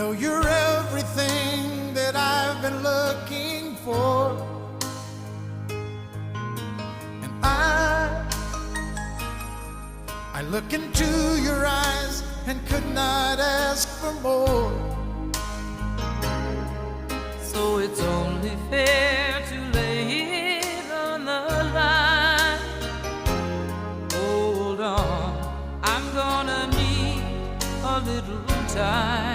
know you're everything that I've been looking for, and I look into your eyes and could not ask for more. So it's only fair to lay it on the line. Hold on, I'm gonna need a little time.